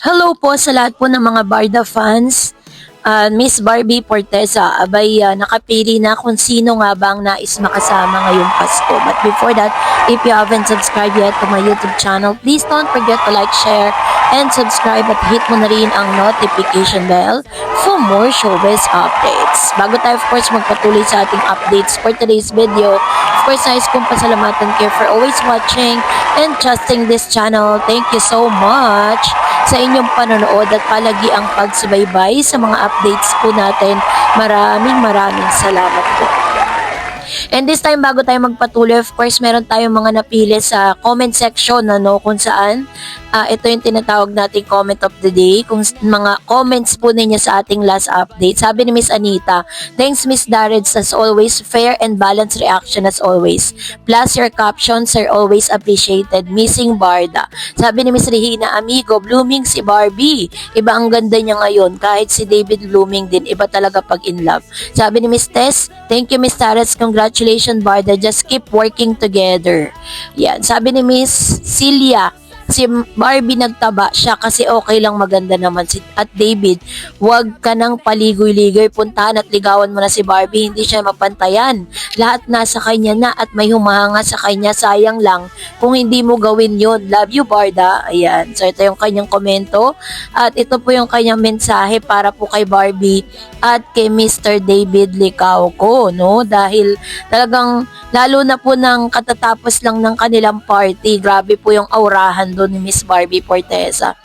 Hello po sa lahat po ng mga Barda fans. Miss Barbie Forteza, nakapili na kung sino nga ba ang nais makasama ngayong Pasko. But before that, if you haven't subscribed yet to my YouTube channel, please don't forget to like, share, and subscribe at hit mo na rin ang notification bell for more showbiz updates. Bago tayo of course magpatuloy sa ating updates for today's video, of course nais kong pasalamatan kayo for always watching and trusting this channel. Thank you so much sa inyong panonood at palagi ang pagsubaybay sa mga updates po natin. Maraming salamat po. And this time, bago tayo magpatuloy, of course, meron tayong mga napili sa comment section, kung saan ito yung tinatawag nating comment of the day, kung mga comments po ninyo sa ating last update. Sabi ni Miss Anita, "Thanks Miss Darreds as always, fair and balanced reaction as always. Plus your captions are always appreciated. Missing Barda." Sabi ni Miss Regina, "Amigo, blooming si Barbie. Iba ang ganda niya ngayon, kahit si David blooming din, iba talaga pag in love." Sabi ni Miss Tess, "Thank you Miss Darreds, congratulations Barda, just keep working together." Yan. Sabi ni Miss Celia, si Barbie nagtaba siya kasi okay lang, maganda naman si at David. Huwag ka nang paligoy-ligoy, puntahan at ligawan mo na si Barbie, hindi siya mapantayan. Lahat nasa kanya na at may humahanga sa kanya, sayang lang kung hindi mo gawin yun. Love you Barda. Ayan. So ito yung kanyang komento at ito po yung kanyang mensahe para po kay Barbie at kay Mr. David Licauco, no? Dahil talagang lalo na po ng katatapos lang ng kanilang party, grabe po yung aurahan doon ni Miss Barbie Forteza.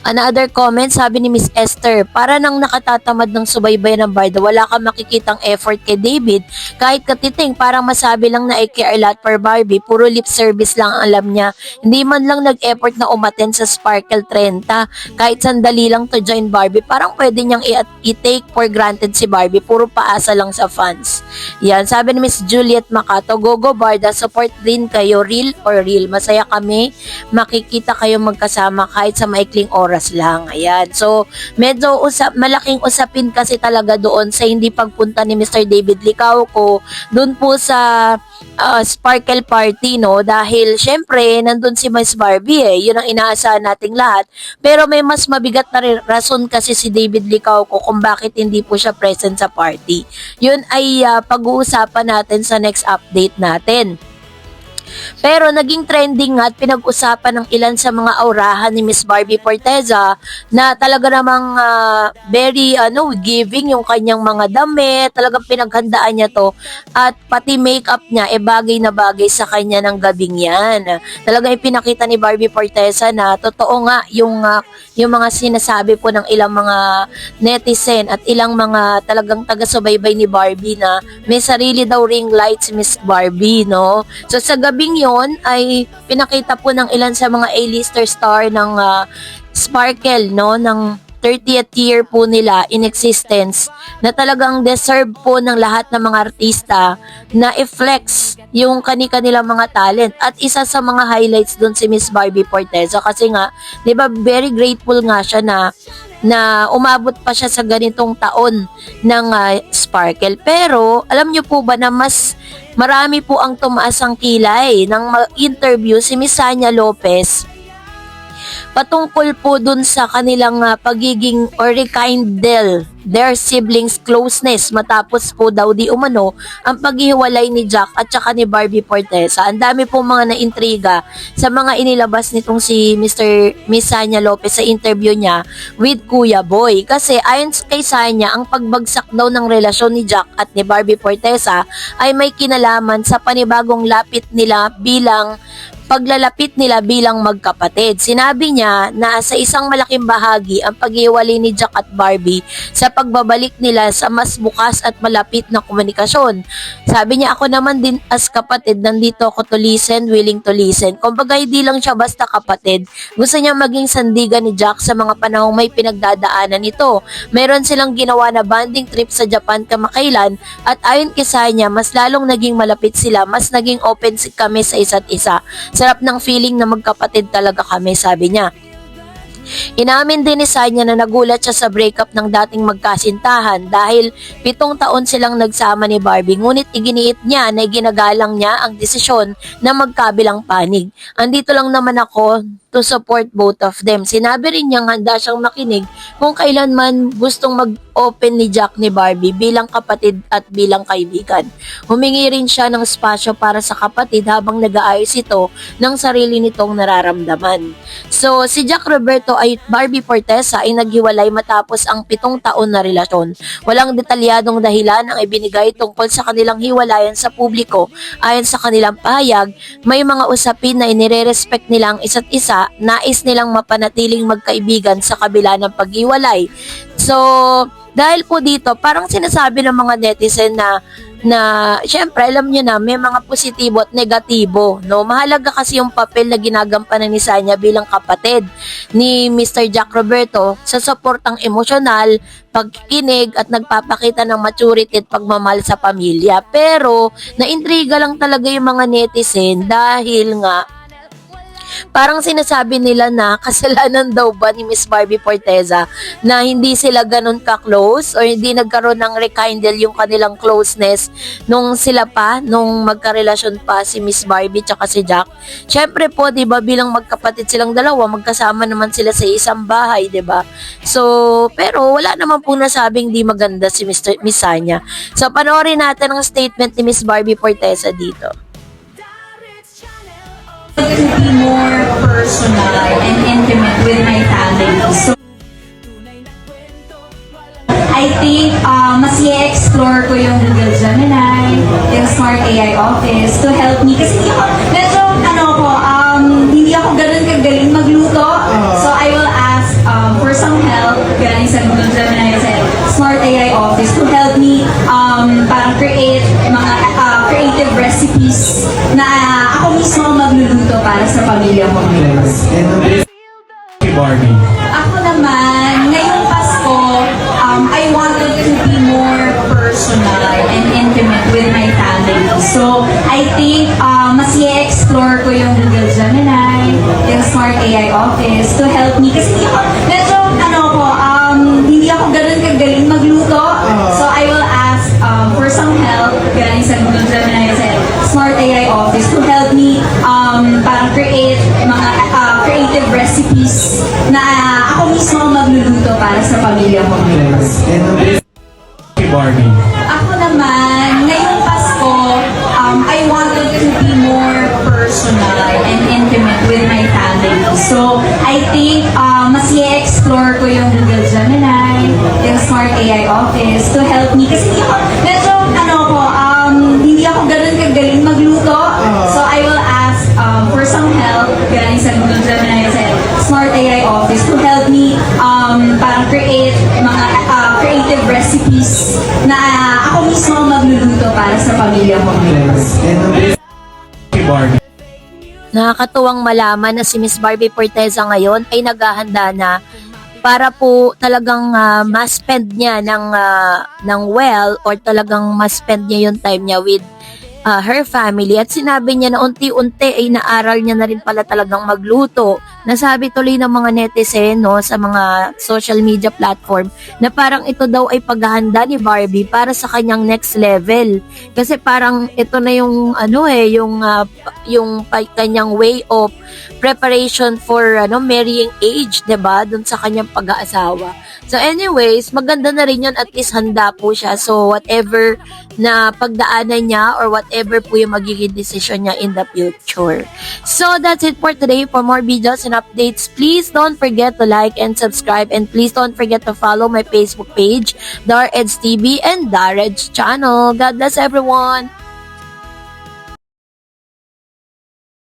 Another comment, sabi ni Miss Esther, "Para nang nakatatamad ng subaybay ng Barda, wala kang makikitang effort kay David. Kahit katiting, parang masabi lang na i-care a lot for Barbie, puro lip service lang ang alam niya. Hindi man lang nag-effort na umattend sa Sparkle 30. Kahit sandali lang to join Barbie, parang pwede niyang i-take for granted si Barbie, puro paasa lang sa fans." Yan, sabi ni Miss Juliet Macato, "Go Barda, support din kayo, real or real. Masaya kami, makikita kayo magkasama kahit sa maikling oras lang." Ayan. So, medyo malaking usapin kasi talaga doon sa hindi pagpunta ni Mr. David Licauco doon po sa Sparkle Party, no? Dahil syempre, nandun si Miss Barbie yun ang inaasahan nating lahat. Pero may mas mabigat na rason kasi si David Licauco kung bakit hindi po siya present sa party. Yun ay pag-uusapan natin sa next update natin. Pero naging trending at pinag-usapan ng ilan sa mga aurahan ni Miss Barbie Forteza na talaga namang very giving yung kanyang mga damit, talagang pinaghandaan niya to at pati makeup niya bagay na bagay sa kanya ng gabing yan. Talagang ipinakita ni Barbie Forteza na totoo nga yung mga sinasabi po ng ilang mga netizen at ilang mga talagang taga-subaybay ni Barbie na may sarili daw ring light si Miss Barbie, no? So sa gabing yon ay pinakita po ng ilan sa mga A-lister star ng Sparkle, no, ng 30th year po nila in existence, na talagang deserve po ng lahat ng mga artista na i-flex yung kanilang mga talent. At isa sa mga highlights doon si Miss Barbie Forteza kasi nga, 'di ba, very grateful nga siya na umabot pa siya sa ganitong taon ng Sparkle. Pero alam niyo po ba na mas marami po ang tumaas ang kilay ng interview si Miss Sanya Lopez patungkol po dun sa kanilang pagiging or rekindle their siblings closeness matapos po daw di umano ang paghihiwalay ni Jack at saka ni Barbie Forteza. Ang dami po mga naintriga sa mga inilabas nitong si Miss Sanya Lopez sa interview niya with Kuya Boy. Kasi ayon kay Sanya, ang pagbagsak daw ng relasyon ni Jack at ni Barbie Forteza ay may kinalaman sa panibagong paglalapit nila bilang magkapatid. Sinabi niya na sa isang malaking bahagi ang paghiwalay ni Jack at Barbie sa pagbabalik nila sa mas bukas at malapit na komunikasyon. Sabi niya, "Ako naman din as kapatid, nandito ako to listen, willing to listen." Kumbaga, hindi lang siya basta kapatid. Gusto niya maging sandigan ni Jack sa mga panahong may pinagdadaanan ito. Meron silang ginawa na bonding trip sa Japan kamakailan at ayon kay Sanya, mas lalong naging malapit sila, mas naging open kami sa isa't isa. Sarap ng feeling na magkapatid talaga kami, sabi niya. Inamin din ni Sanya na nagulat siya sa breakup ng dating magkasintahan dahil 7 taon silang nagsama ni Barbie, ngunit iginiit niya na ginagalang niya ang desisyon na magkabilang panig. Andito lang naman ako to support both of them. Sinabi rin niyang handa siyang makinig kung kailanman gustong mag-open ni Jack ni Barbie bilang kapatid at bilang kaibigan. Humingi rin siya ng spasyo para sa kapatid habang nag-aayos ito ng sarili nitong nararamdaman. So, si Jack Roberto ay Barbie Fortesa ay naghiwalay matapos ang 7 taon na relasyon. Walang detalyadong dahilan ang ibinigay tungkol sa kanilang hiwalayan sa publiko. Ayon sa kanilang pahayag, may mga usapin na inire-respect nila ang isa't isa, nais nilang mapanatiling magkaibigan sa kabila ng paghiwalay. So, dahil po dito, parang sinasabi ng mga netizen na syempre alam nyo na may mga positibo at negatibo, no? Mahalaga kasi yung papel na ginagampanan ni Sanya bilang kapatid ni Mr. Jack Roberto sa suportang emosyonal, pagkikinig at nagpapakita ng maturity at pagmamahal sa pamilya. Pero naintriga lang talaga yung mga netizen dahil nga parang sinasabi nila na kasalanan daw ba ni Miss Barbie Fortesa na hindi sila ganun ka-close or hindi nagkaroon ng rekindle yung kanilang closeness nung magkarelasyon pa si Miss Barbie tsaka si Jack. Syempre po, 'di ba, bilang magkapatid silang dalawa, magkasama naman sila sa isang bahay, 'di ba? So, pero wala naman po nasabing di maganda si Miss Sanya. So, panoorin natin ang statement ni Miss Barbie Fortesa dito. To be more personal and intimate with my family. So, I think mas i-explore ko yung Google Gemini, yung Smart AI Office to help me. Kasi hindi ako ganun kagaling magluto. So, I will ask for some help galing sa Google Gemini kasi Smart AI Office to help me parang create mga creative recipes na ako mismo magluluto para sa pamilya mo. Barbie. Ako naman, ngayong Pasko, I wanted to be more personal and intimate with my family. So, I think mas i-explore ko yung Google Gemini, yung Smart AI Office to help me. Kasi hindi ako ganun kagaling magluto. So, I will ask for some help galing sa Google Gemini kasi Smart AI Office to help me parang create mga creative recipes na ako mismo magluluto para sa pamilya mo. Barbie. Ako naman, ngayong Pasko, I wanted to be more personal and intimate with my family. So, I think mas i-explore ko yung Google Gemini, yung Smart AI Office to help me. Kasi hindi ako ganun kagaling magluto. So, I will ask for some help galing sa Google Gemini kasi Smart AI Office to help me parang create mga creative recipes na ako mismo magluluto para sa pamilya mo. Barbie. Nakakatuwang malaman na si Miss Barbie Fortesa ngayon ay naghahanda na para po talagang ma-spend niya ng well or talagang ma-spend niya yung time niya with her family. At sinabi niya na unti-unti ay naaral niya na rin pala talagang magluto. Nasabi tuloy ng mga netizen sa mga social media platform na parang ito daw ay paghahanda ni Barbie para sa kanyang next level. Kasi parang ito na yung yung kanyang way of preparation for marrying age, 'di ba? Doon sa kanyang pag-aasawa. So anyways, maganda na rin yun, at least handa po siya. So whatever na pagdaanan niya or whatever po yung magiging decision niya in the future. So that's it for today. For more videos and updates, please don't forget to like and subscribe, and please don't forget to follow my Facebook page, Dar Eds TV and Dar Eds channel. God bless everyone!